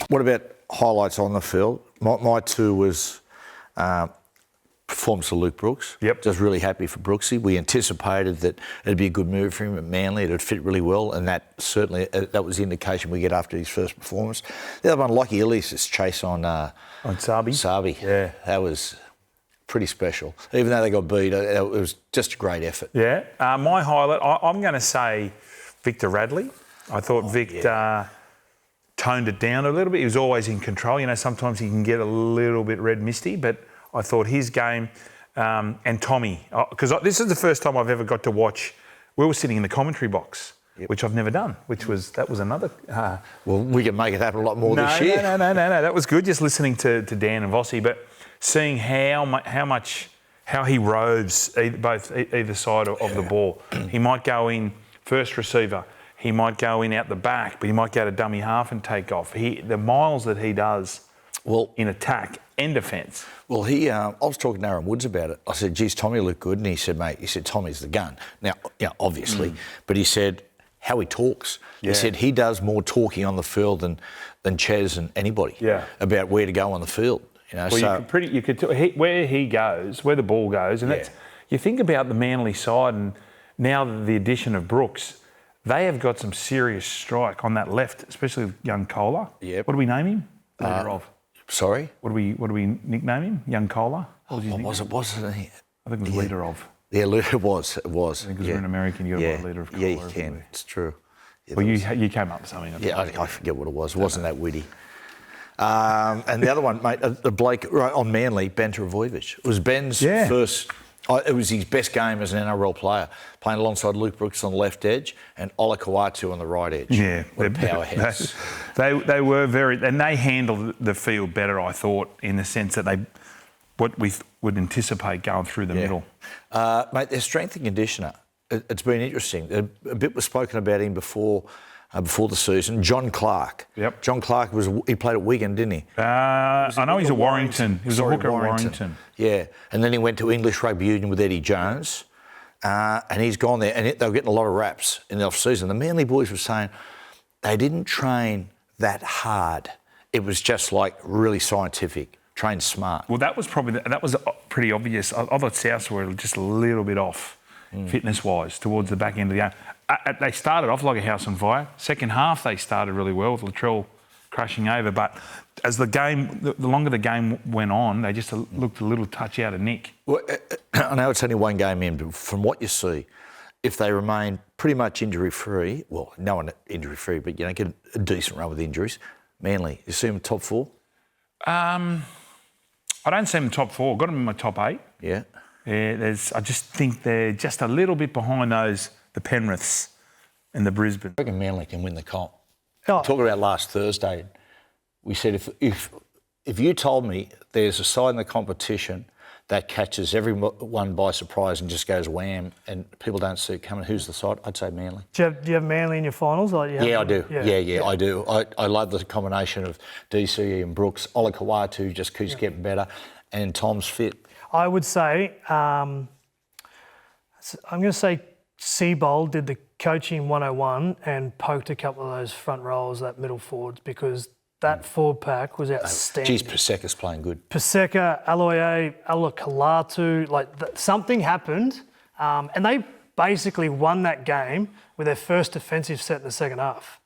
What about highlights on the field? My two was performance of Luke Brooks. Yep. Just really happy for Brooksy. We anticipated that it'd be a good move for him at Manly. It'd fit really well, and that certainly that was the indication we get after his first performance. The other one, Lockie Ilias' chase on Sabi. Sabi. Yeah. That was pretty special. Even though they got beat, it was just a great effort. Yeah. My highlight, I'm going to say Victor Radley. I thought toned it down a little bit. He was always in control. You know, sometimes he can get a little bit red misty, but I thought his game and Tommy, because this is the first time I've ever got to watch. We were sitting in the commentary box, which I've never done. That was another. Well, we can make it happen a lot more this year. No. That was good. Just listening to Dan and Vossi, but seeing how he roves either side of the ball. He might go in first receiver. He might go in out the back, but he might go to dummy half and take off. The miles that he does in attack and defence. Well, I was talking to Aaron Woods about it. I said, geez, Tommy looked good. And he said, mate, Tommy's the gun. Now, obviously, but he said how he talks. Yeah. He said he does more talking on the field than Chaz and anybody about where to go on the field. You know, well, where he goes, where the ball goes, and that's, you think about the Manly side, and now the addition of Brooks, they have got some serious strike on that left, especially with young Kohler. Yep. What do we name him? Leader of. Sorry? What do we nickname him? Young Kohler? Wasn't he? I think it was leader of. Yeah, it was. I think because we're in American, you got to leader of Kohler. Yeah, you can. It's true. Yeah, well, you came up with something. I forget what it was. It wasn't that witty. And the other one, mate, the bloke on Manly, Ben Trbojevic. It was Ben's first. It was his best game as an NRL player, playing alongside Luke Brooks on the left edge and Ola Kawatu on the right edge. Yeah, what a powerhouse. They were and they handled the field better, I thought, in the sense that what we would anticipate going through the middle. Mate, their strength and conditioner. It's been interesting. A bit was spoken about him before the season. John Clark. Yep. John Clark he played at Wigan, didn't he? I know he's at Warrington. He was a hooker at Warrington. Yeah, and then he went to English Rugby Union with Eddie Jones, and he's gone there. And they were getting a lot of raps in the off-season. The Manly boys were saying they didn't train that hard. It was just like really scientific, trained smart. Well, that was pretty obvious. I thought Souths were just a little bit off fitness-wise towards the back end of the game. They started off like a house on fire. Second half, they started really well with Latrell crashing over. But as the longer the game went on, they just looked a little touch out of nick. Well, I know it's only one game in, but from what you see, if they remain pretty much injury-free, well, no one injury-free, but get a decent run with injuries, Manly, you see them top four? I don't see them top four. Got them in my top 8. Yeah. I just think they're just a little bit behind the Penriths and the Brisbane. I reckon Manly can win the comp. Oh. Talking about last Thursday, we said if you told me there's a side in the competition that catches everyone by surprise and just goes wham and people don't see it coming, who's the side? I'd say Manly. Do you have Manly in your finals? Yeah, I do. Yeah, I do. I love the combination of DCE and Brooks. Ola Kawatu just keeps getting better, and Tom's fit. I would say, I'm going to say Seabold did the coaching 101 and poked a couple of those front rows, that middle forwards, because that forward pack was outstanding. Geez, Paseka's playing good. Paseka, Aloiai, Kalatu, something happened, and they basically won that game with their first defensive set in the second half.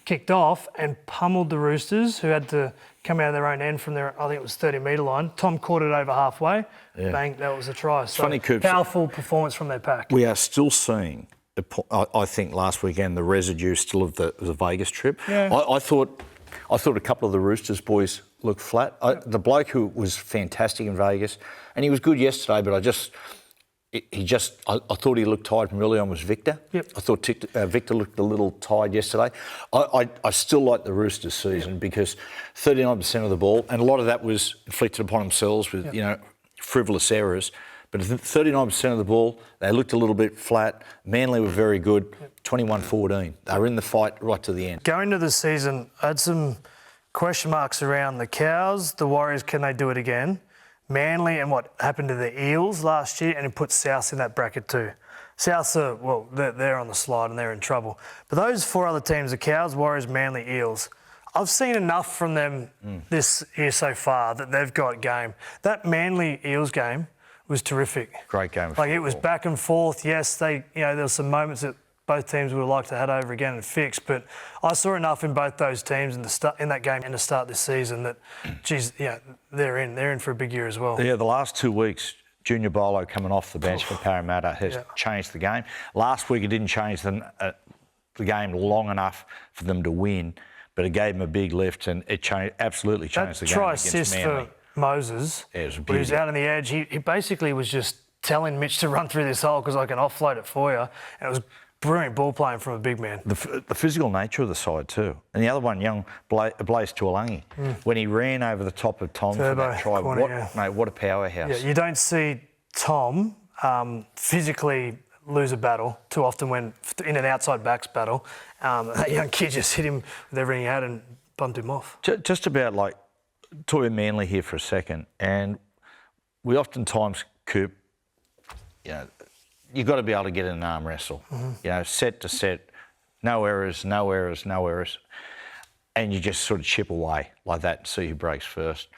Kicked off and pummeled the Roosters, who had to come out of their own end from their, I think it was 30-metre line. Tom caught it over halfway. Yeah. Bang, that was a try. So funny, Coops, powerful performance from their pack. We are still seeing, I think last weekend, the residue still of the Vegas trip. Yeah. I thought a couple of the Roosters boys looked flat. The bloke who was fantastic in Vegas, and he was good yesterday, but I thought he looked tired from early on was Victor. Yep. I thought Victor looked a little tired yesterday. I still like the Roosters season because 39% of the ball, and a lot of that was inflicted upon themselves with, frivolous errors. But 39% of the ball, they looked a little bit flat. Manly were very good, 21-14. They were in the fight right to the end. Going into the season, I had some question marks around the Cows, the Warriors, can they do it again? Manly and what happened to the Eels last year, and it put South in that bracket too. South they're on the slide and they're in trouble. But those 4 other teams, the Cows, Warriors, Manly, Eels, I've seen enough from them this year so far that they've got game. That Manly Eels game was terrific. Great game. Like it was back and forth. Yes, there were some moments that both teams would have liked to have over again and fix, but I saw enough in both those teams in that game and to start this season that, geez, they're in for a big year as well. Yeah, the last 2 weeks, Junior Bolo coming off the bench for Parramatta has changed the game. Last week it didn't change the game long enough for them to win, but it gave them a big lift and it absolutely changed the game against Manly. That try assist for Moses, it was when he was out on the edge, he basically was just telling Mitch to run through this hole because I can offload it for you. And it was brilliant ball playing from a big man. The physical nature of the side too. And the other one, young Blaise Tuolangi, when he ran over the top of Tom for that try, mate, what a powerhouse. Yeah, you don't see Tom physically lose a battle too often when in an outside backs battle. That young kid just hit him with everything he had and bumped him off. Just about like, talking Manly here for a second, and we oftentimes, Coop, you've got to be able to get in an arm wrestle, set to set, no errors, and you just sort of chip away like that and see who breaks first.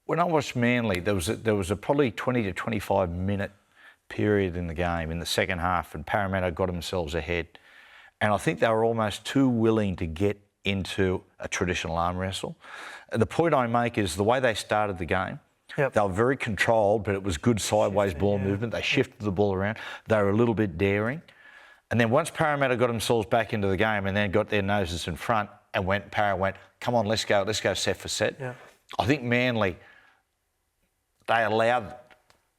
When I watched Manly, there was a probably 20 to 25 minute period in the game in the second half, and Parramatta got themselves ahead, and I think they were almost too willing to get into a traditional arm wrestle. The point I make is the way they started the game. Yep. They were very controlled, but it was good sideways ball movement. They shifted the ball around. They were a little bit daring. And then once Parramatta got themselves back into the game and then got their noses in front and Parra went, come on, let's go set for set. Yeah. I think Manly, they allowed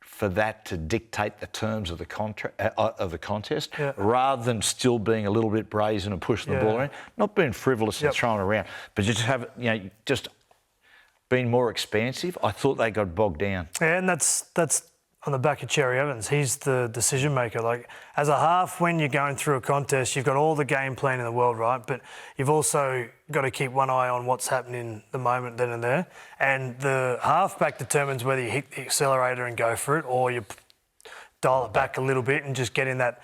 for that to dictate the terms of the contest, rather than still being a little bit brazen and pushing the ball around. Not being frivolous and throwing around, but just have, just being more expansive. I thought they got bogged down. Yeah, and that's on the back of Cherry Evans. He's the decision maker. Like, as a half, when you're going through a contest, you've got all the game plan in the world, right? But you've also got to keep one eye on what's happening in the moment then and there. And the halfback determines whether you hit the accelerator and go for it, or you dial it back a little bit and just get in that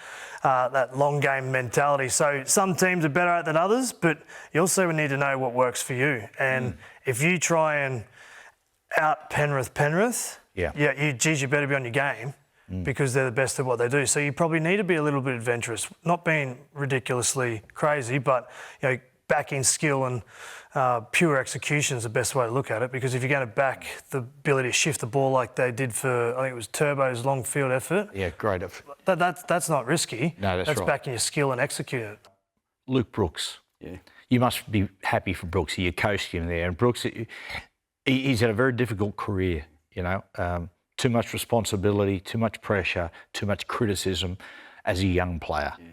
long game mentality. So some teams are better at it than others, but you also need to know what works for you. And if you try and out Penrith, you better be on your game because they're the best at what they do. So you probably need to be a little bit adventurous, not being ridiculously crazy, but backing skill and pure execution is the best way to look at it, because if you're going to back the ability to shift the ball like they did for, I think it was Turbo's long field effort. Yeah, great effort. That's not risky. No, that's right. Backing your skill and executing it. Luke Brooks. Yeah. You must be happy for Brooks. You coached him there. And Brooks, he's had a very difficult career, too much responsibility, too much pressure, too much criticism as a young player. Yeah.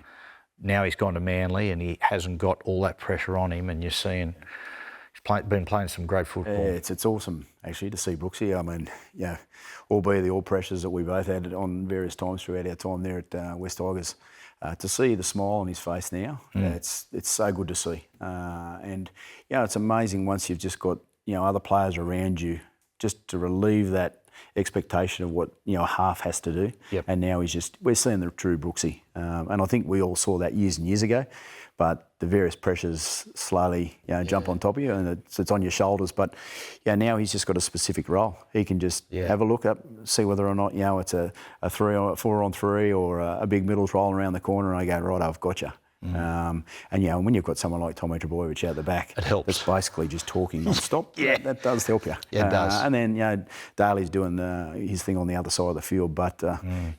Now he's gone to Manly and he hasn't got all that pressure on him, and you're seeing he's been playing some great football. Yeah, it's awesome actually to see Brooksy. I mean, albeit all pressures that we both had on various times throughout our time there at West Tigers, to see the smile on his face now, it's so good to see. And it's amazing once you've just got other players around you, just to relieve that expectation of what a half has to do. Yep. And now we're seeing the true Brooksy. And I think we all saw that years and years ago, but the various pressures slowly jump on top of you, and it's on your shoulders. But now he's just got a specific role. He can just have a look up, see whether or not it's a 4-on-3 or a big middles rolling around the corner, and I go, right, I've got you. And when you've got someone like Tom Trbojevic out the back, it helps. That's basically just talking non-stop. That does help you. Yeah, it does. And then Daly's doing his thing on the other side of the field. But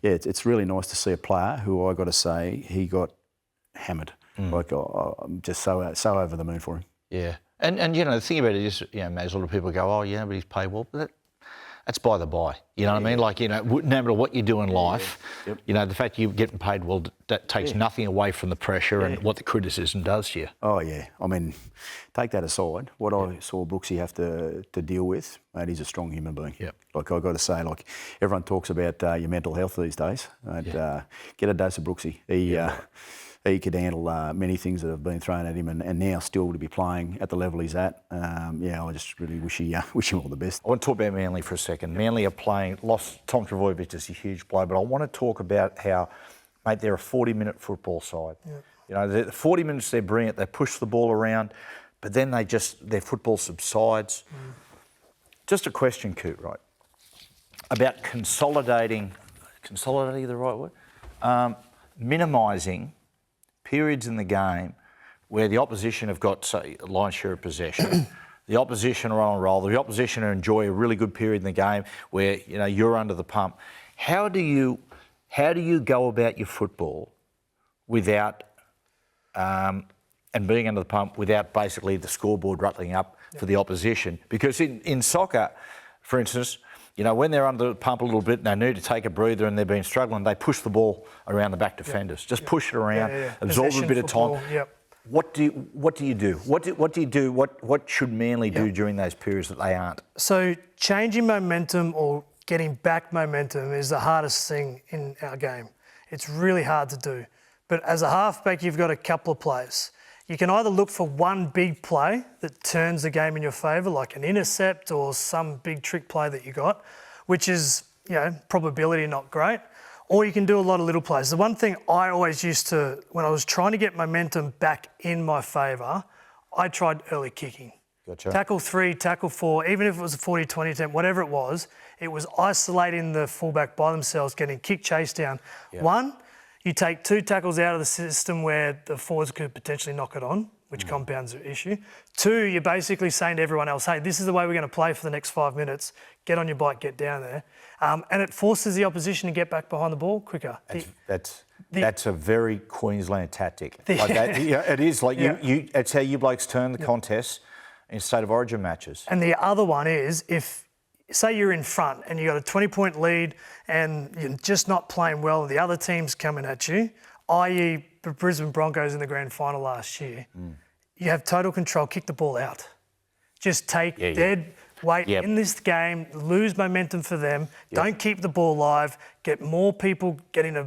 it's really nice to see a player who, I got to say, he got hammered. Like I'm just so over the moon for him. Yeah, and the thing about it is, a lot of people go, oh yeah, but he's paid well. But that's by the by. You know what I mean? Like, no matter what you do in life, the fact you're getting paid well, that takes nothing away from the pressure and what the criticism does to you. Oh, yeah. I mean, take that aside. What I saw Brooksy have to deal with, mate, he's a strong human being. Yep. Like, I've got to say, everyone talks about your mental health these days. Get a dose of Brooksy. He could handle many things that have been thrown at him, and now still to be playing at the level he's at. I just really wish him all the best. I want to talk about Manly for a second. Manly are lost Tom Trbojevic is a huge blow, but I want to talk about how, mate, they're a 40-minute football side. Yep. You know, the 40 minutes they're brilliant. They push the ball around, but then their football subsides. Just a question, Coot, right? About consolidating the right word? Minimising periods in the game where the opposition have got, say, a line share of possession. The opposition are on a roll. The opposition enjoy a really good period in the game where, you know, you're under the pump. How do you go about your football without and being under the pump without basically the scoreboard rattling up for the opposition? Because in soccer, for instance, you know, when they're under the pump a little bit and they need to take a breather and they've been struggling, they push the ball around the back defenders. Just push it around, absorb Possession a bit football, of time. What do you do? What should Manly do during those periods that they aren't? So changing momentum or getting back momentum is the hardest thing in our game. It's really hard to do. But as a halfback, you've got a couple of plays. You can either look for one big play that turns the game in your favour, like an intercept or some big trick play that you got, which is, you know, probability not great. Or you can do a lot of little plays. The one thing I always used to, when I was trying to get momentum back in my favour, I tried early kicking. Gotcha. Tackle 3, tackle 4, even if it was a 40-20 attempt, whatever it was isolating the fullback by themselves, getting kick chase down. One, you take 2 tackles out of the system where the forwards could potentially knock it on, which compounds the issue. 2, you're basically saying to everyone else, hey, this is the way we're going to play for the next 5 minutes. Get on your bike, get down there. And it forces the opposition to get back behind the ball quicker. That's a very Queensland tactic. It is. Like it's how you blokes turn the contests in State of Origin matches. And the other one is if, say you're in front and you got a 20-point lead and you're just not playing well and the other team's coming at you, i.e. the Brisbane Broncos in the grand final last year, you have total control, kick the ball out. Just take dead weight in this game, lose momentum for them, don't keep the ball live, get more people getting a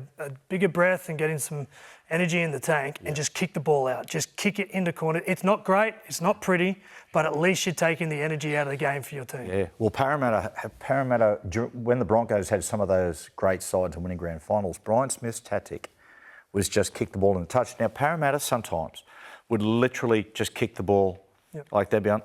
bigger breath and getting some energy in the tank and just kick the ball out. Just kick it into corner. It's not great, it's not pretty, but at least you're taking the energy out of the game for your team. Yeah, well, Parramatta, when the Broncos had some of those great sides and winning grand finals, Brian Smith's tactic was just kick the ball in the touch. Now, Parramatta sometimes would literally just kick the ball like they'd be on,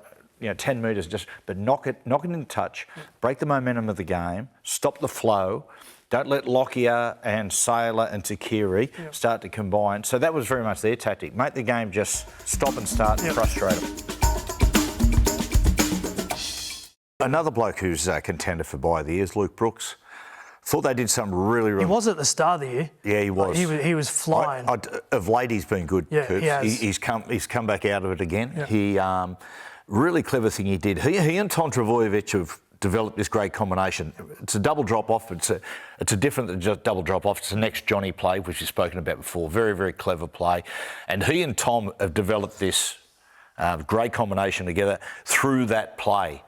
10 metres, but knock it in touch, break the momentum of the game, stop the flow. Don't let Lockyer and Saylor and Takiri start to combine. So that was very much their tactic. Make the game just stop and start and frustrate them. Another bloke who's a contender for Buy of the Year is Luke Brooks. Thought they did something really He was at the start of the year. Yeah, he was. He was flying. Of late, he's been good. Yeah, he has. He's come back out of it again. Yeah. He really clever thing he did. He and Tom Trbojevic have developed this great combination. It's a double drop-off. It's a different than just double drop-off. It's the next Johnny play, which we've spoken about before. Very, very clever play. And he and Tom have developed this great combination together through that play.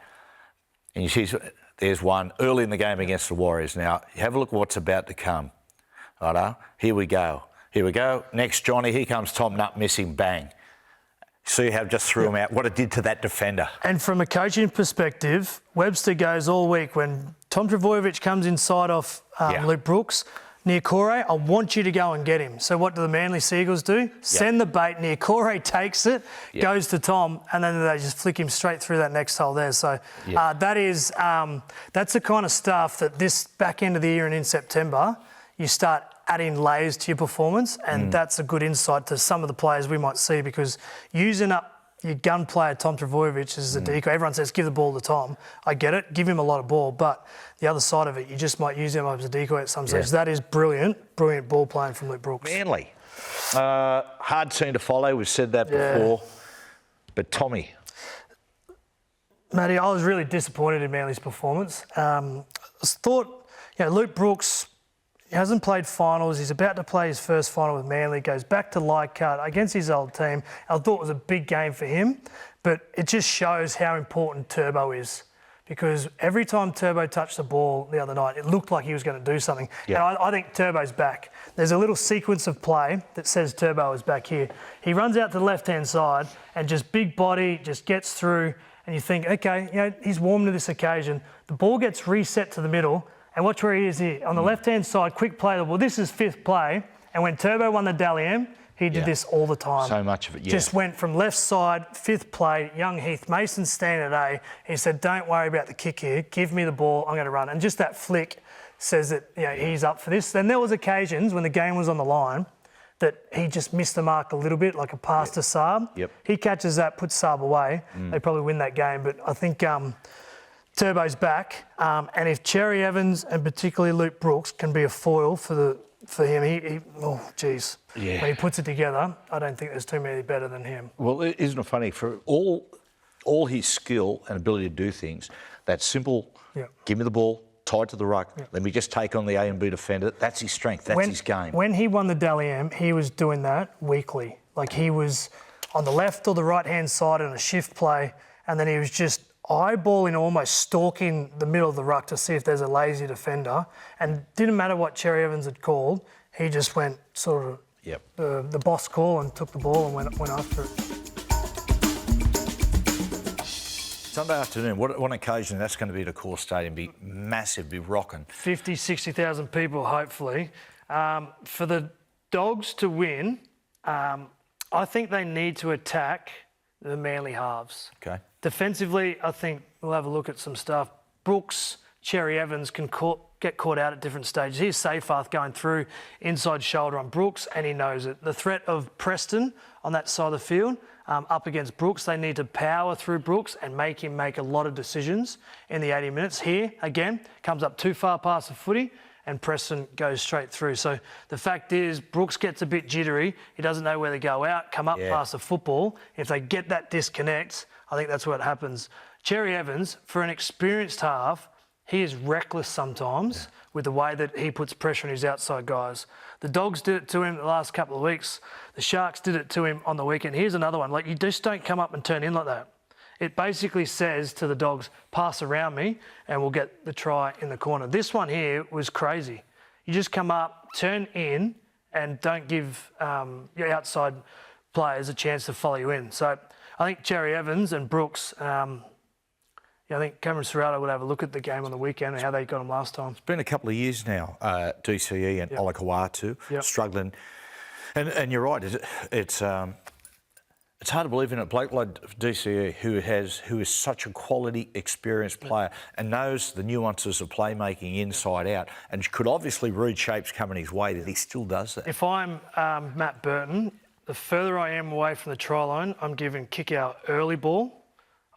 And you see, there's one early in the game against the Warriors. Now, have a look at what's about to come. Righto? Here we go. Next Johnny, here comes Tom Nutt missing, bang. See how just threw him out, what it did to that defender. And from a coaching perspective, Webster goes all week when Tom Trbojevic comes inside off Luke Brooks, Niokore, I want you to go and get him. So what do the Manly Seagulls do? Send the bait, Niokore takes it, goes to Tom, and then they just flick him straight through that next hole there. So that's the kind of stuff that this back end of the year and in September, you start adding layers to your performance, and that's a good insight to some of the players we might see, because using up your gun player Tom Trbojevic as a decoy, everyone says give the ball to Tom. I get it, give him a lot of ball, but the other side of it, you just might use him as a decoy at some stage. That is brilliant ball playing from Luke Brooks. Manly. Hard scene to follow, we've said that before, but Tommy. Matty, I was really disappointed in Manly's performance. I thought, Luke Brooks, he hasn't played finals. He's about to play his first final with Manly. Goes back to Leichhardt against his old team. I thought it was a big game for him, but it just shows how important Turbo is, because every time Turbo touched the ball the other night, it looked like he was going to do something. Yeah. And I think Turbo's back. There's a little sequence of play that says Turbo is back here. He runs out to the left-hand side and just big body, just gets through, and you think, okay, he's warm to this occasion. The ball gets reset to the middle, and watch where he is here. On the left-hand side, quick play the ball. This is fifth play. And when Turbo won the Dally M, He did this all the time. So much of it, yeah. Just went from left side, 5th play, young Heath Mason standing at A. He said, don't worry about the kick here. Give me the ball. I'm going to run. And just that flick says that he's up for this. Then there was occasions when the game was on the line that he just missed the mark a little bit, like a pass to Saab. Yep. He catches that, puts Saab away. They probably win that game. But I think Turbo's back. And if Cherry Evans and particularly Luke Brooks can be a foil for him, when he puts it together, I don't think there's too many better than him. Well, isn't it funny? For all his skill and ability to do things, that simple, give me the ball, tied to the ruck, let me just take on the A and B defender, that's his strength, that's his game. When he won the Dally M, he was doing that weekly. Like he was on the left or the right-hand side on a shift play, and then he was just eyeballing, almost stalking the middle of the ruck to see if there's a lazy defender. And didn't matter what Cherry Evans had called, he just went sort of the boss call and took the ball and went after it. Sunday afternoon, what an occasion that's going to be at a core stadium, be massive, be rocking. 50, 60,000 people, hopefully. For the Dogs to win, I think they need to attack the Manly halves. Okay. Defensively, I think we'll have a look at some stuff. Brooks, Cherry Evans can get caught out at different stages. Here's Seyfarth going through inside shoulder on Brooks, and he knows it. The threat of Preston on that side of the field, up against Brooks, they need to power through Brooks and make him make a lot of decisions in the 80 minutes. Here, again, comes up too far past the footy, and Preston goes straight through. So the fact is, Brooks gets a bit jittery. He doesn't know where to go out, come up past the football. If they get that disconnect, I think that's what happens. Cherry Evans, for an experienced half, he is reckless sometimes with the way that he puts pressure on his outside guys. The Dogs did it to him the last couple of weeks. The Sharks did it to him on the weekend. Here's another one. Like, you just don't come up and turn in like that. It basically says to the Dogs, pass around me and we'll get the try in the corner. This one here was crazy. You just come up, turn in, and don't give your outside players a chance to follow you in. So I think Cherry Evans and Brooks, I think Cameron Serrato would have a look at the game on the weekend and how they got him last time. It's been a couple of years now, DCE and Olakau'atu struggling. And you're right, it's hard to believe in a bloke like DCE who is such a quality, experienced player and knows the nuances of playmaking inside out and could obviously read shapes coming his way, that he still does that. If I'm Matt Burton, the further I am away from the try line, I'm giving kick-out early ball.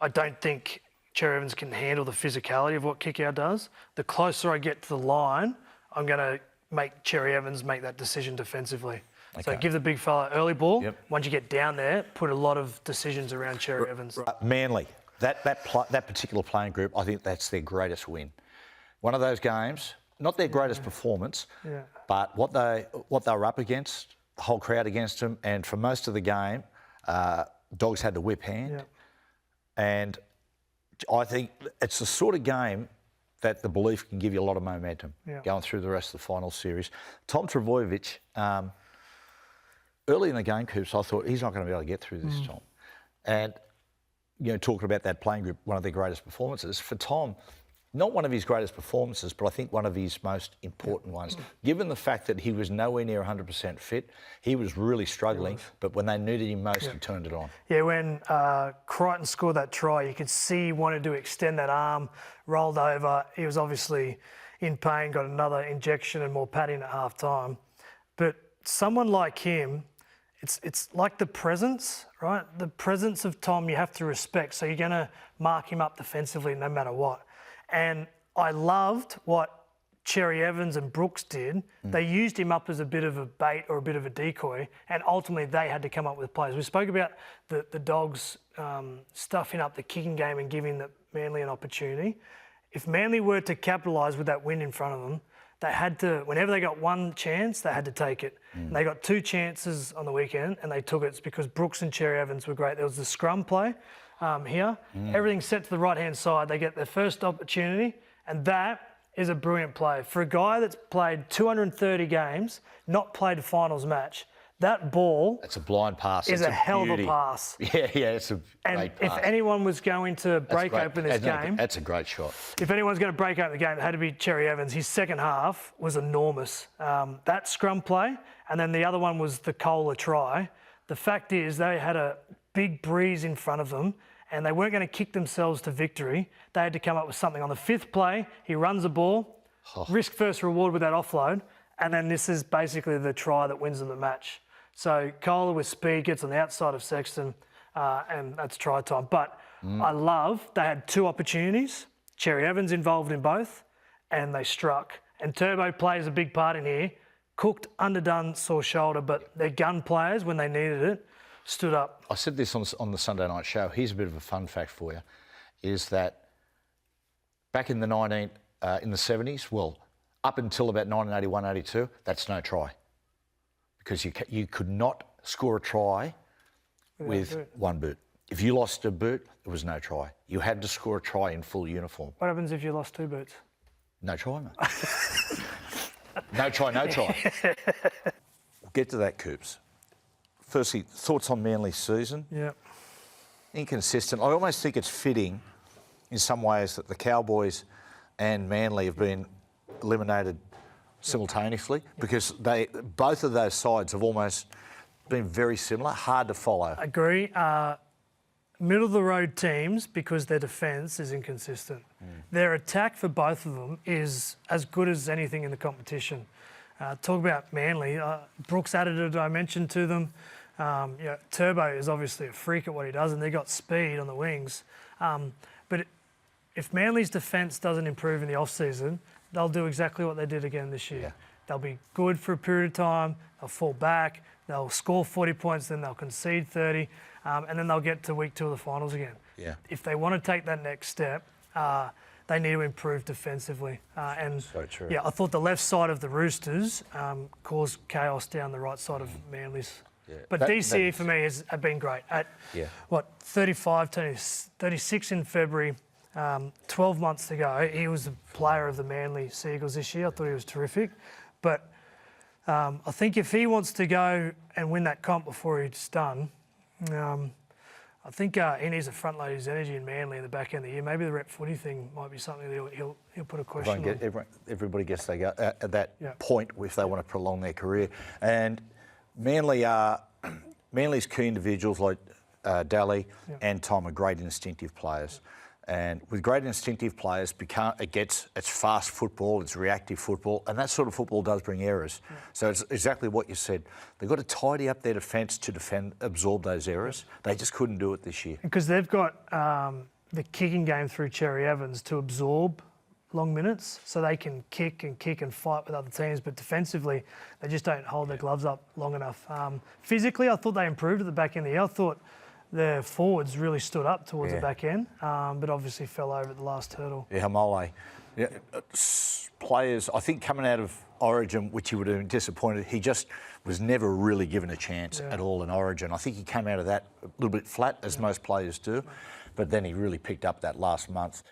I don't think Cherry Evans can handle the physicality of what kick-out does. The closer I get to the line, I'm going to make Cherry Evans make that decision defensively. Okay. So give the big fella early ball. Yep. Once you get down there, put a lot of decisions around Cherry Evans. Manly, that particular playing group, I think that's their greatest win. One of those games, not their greatest performance, but what they were up against, the whole crowd against them, and for most of the game, Dogs had the whip hand. And I think it's the sort of game that the belief can give you a lot of momentum going through the rest of the final series. Tom Trbojevic, early in the game, Coops, I thought he's not going to be able to get through this, Tom. And, talking about that playing group, one of their greatest performances. For Tom, not one of his greatest performances, but I think one of his most important ones. Given the fact that he was nowhere near 100% fit, he was really struggling, but when they needed him most, he turned it on. Yeah, when Crichton scored that try, you could see he wanted to extend that arm, rolled over. He was obviously in pain, got another injection and more padding at half-time. But someone like him, it's like the presence, right? The presence of Tom you have to respect, so you're going to mark him up defensively no matter what. And I loved what Cherry Evans and Brooks did. They used him up as a bit of a bait or a bit of a decoy, and ultimately they had to come up with plays. We spoke about the Dogs stuffing up the kicking game and giving the Manly an opportunity. If Manly were to capitalise with that win in front of them, they had to, whenever they got one chance, they had to take it. And they got two chances on the weekend and they took it. It's because Brooks and Cherry Evans were great. There was the scrum play here. Everything's set to the right-hand side. They get their first opportunity, and that is a brilliant play. For a guy that's played 230 games, not played a finals match, That ball It's a blind pass. is It's a hell of a beauty. pass. Yeah, it's a And great if pass. anyone was going to break Great. open this game, That's a great shot. if anyone's going to break open the game, it had to be Cherry Evans. His second half was enormous. That scrum play, and then the other one was the Kohler try. The fact is they had a big breeze in front of them, and they weren't going to kick themselves to victory. They had to come up with something. On the fifth play, he runs the ball, risk first reward with that offload, and then this is basically the try that wins them the match. So Kohler with speed gets on the outside of Sexton, and that's try time. But I love they had two opportunities. Cherry Evans involved in both, and they struck. And Turbo plays a big part in here. Cooked, underdone, sore shoulder, but their gun players, when they needed it, stood up. I said this on the Sunday night show. Here's a bit of a fun fact for you, is that back in the 70s, well, up until about 1981-82, that's no try. Because you could not score a try with one boot. If you lost a boot, there was no try. You had to score a try in full uniform. What happens if you lost two boots? No try, mate. No try, no try. We'll get to that, Coops. Firstly, thoughts on Manly's season? Yeah. Inconsistent. I almost think it's fitting in some ways that the Cowboys and Manly have been eliminated simultaneously because both of those sides have almost been very similar, hard to follow. Agree. Middle of the road teams, because their defence is inconsistent. Their attack for both of them is as good as anything in the competition. Talk about Manly. Brooks added a dimension to them. Turbo is obviously a freak at what he does, and they got speed on the wings. But if Manly's defence doesn't improve in the off-season, they'll do exactly what they did again this year. Yeah. They'll be good for a period of time, they'll fall back, they'll score 40 points, then they'll concede 30, and then they'll get to week 2 of the finals again. Yeah. If they want to take that next step, they need to improve defensively. So true. Yeah, I thought the left side of the Roosters caused chaos down the right side of Manly's. Yeah. But DCE for me has been great. At 35, turning 36 in February, 12 months ago, he was the player of the Manly Seagulls this year. I thought he was terrific. But I think if he wants to go and win that comp before he's done, I think he needs to front load his energy in Manly in the back end of the year. Maybe the rep footy thing might be something that he'll put a question on. Everybody gets they go at that point if they want to prolong their career. And Manly's key individuals like Daly and Tom are great instinctive players. And with great instinctive players, it's fast football, it's reactive football, and that sort of football does bring errors. Yeah. So it's exactly what you said. They've got to tidy up their defence to absorb those errors. They just couldn't do it this year. Because they've got the kicking game through Cherry Evans to absorb long minutes, so they can kick and fight with other teams, but defensively, they just don't hold their gloves up long enough. Physically, I thought they improved at the back end of the year. I thought the forwards really stood up towards the back end, but obviously fell over at the last hurdle. Yeah, Hamole. Yeah, players, I think coming out of Origin, which he would have been disappointed, he just was never really given a chance at all in Origin. I think he came out of that a little bit flat, as most players do, but then he really picked up that last month.